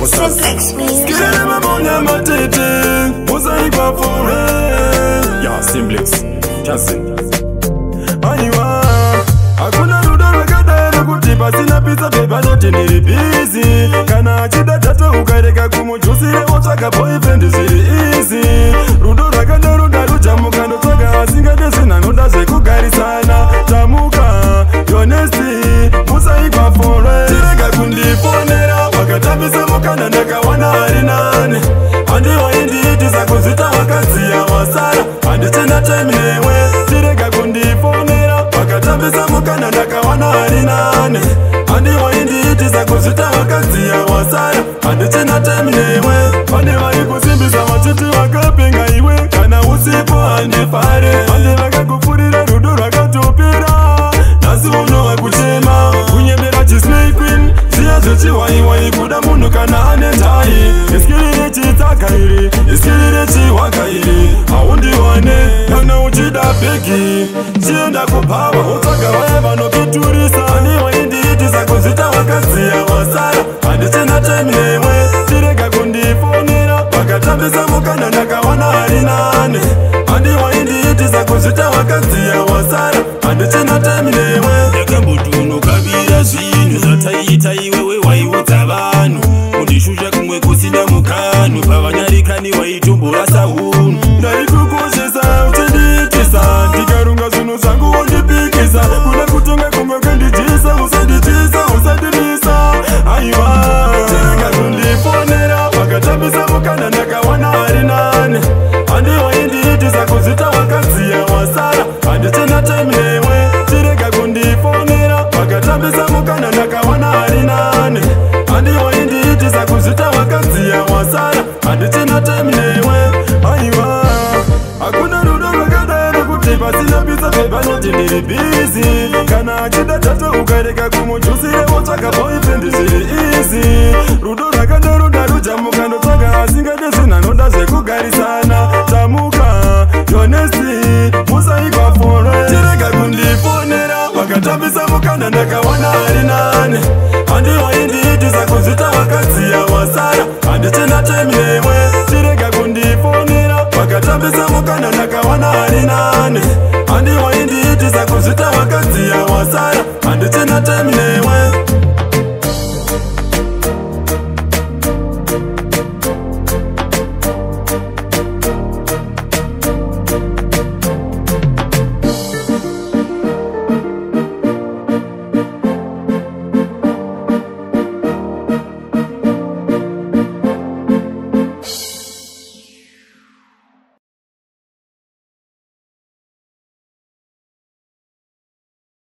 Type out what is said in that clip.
Simplex Music. Skilele mamonya matete Musaikwa forever. Yeah, Simplex Justin Anyiwa Hakuna ruda rakadaro kuti pasina pizza beba noti niri busy. Kana achida data ukareka kumuchusire wotsvaka boyfriend zviri easy. Rudo rakadaro darujamuka ndotsvaga asingadesi nanoda zvekugarisana. Tamuka honesty musaikwa forever. Tirega kundifonera wakatambisa mukana ndakawana hari nane. Handiwaindiitisa kuzvita wakadziya wasara. Handichina time newe. Tirega kundifonera wakatambisa mukana ndakawana hari nane. Handiwaindiitisa kuzvita wakadziya wasara. Handichina time newe. Pane vari kusimbisa vachiti vakapenga iwe. Kana usipo handifare. Handi vakakupfurira rudo rwakatopera. Nasi unova kuchema kunyemera chisnake queen. Ziya zvechiwaiwai kuda munhu kana ane ntai. Iskirire chitsaka iri, iskirire chiwaka iri. Haundiwane kana uchida bhegi. Chienda kupava wotsvaga vaya vanokuturisa. Handiwaindiitisa kuzvita wakadziya wasara. Handichina time newe. Tirega kundifonera wakatambisa mukana ndakawana hari nane. Handiwaindiitisa kuzvita wakadziya wasara. Handichina time newe. Ndakamboti unokavira zvinhu zvataita iwewe waiudza vanhu. Kundishusha kumwe kusina mukanu. Pavanyarikani waitomborasa hunhu. Ndaikukoshesa uchendiitisa. Ndikarunga zvinhu zvangu wondipikisa. Kuda kutonga kumwe ukandijisa. Usandijisa, usandirisa. Aiwa tirega kundifonera wakatambisa mukana ndakawana hari nane. Handiwaindiitisa kuzvita wakadziya wasara. Handichina time newe. Tirega kundifonera wakatambisa mukana ndakawana hari nane. Handiwaindiitisa kuzvita wakadziya wasara. Handichina time newe. Aiwa hakuna rudo rwakadaro kuti pasina pizza beba noti ndiri busy. Kana achida data ukareka kumuchusire wotsvaka boyfriend zviri easy. Rudo rwakadaro darujamuka ndotsvaga asingadesi nanoda zvekugarisana.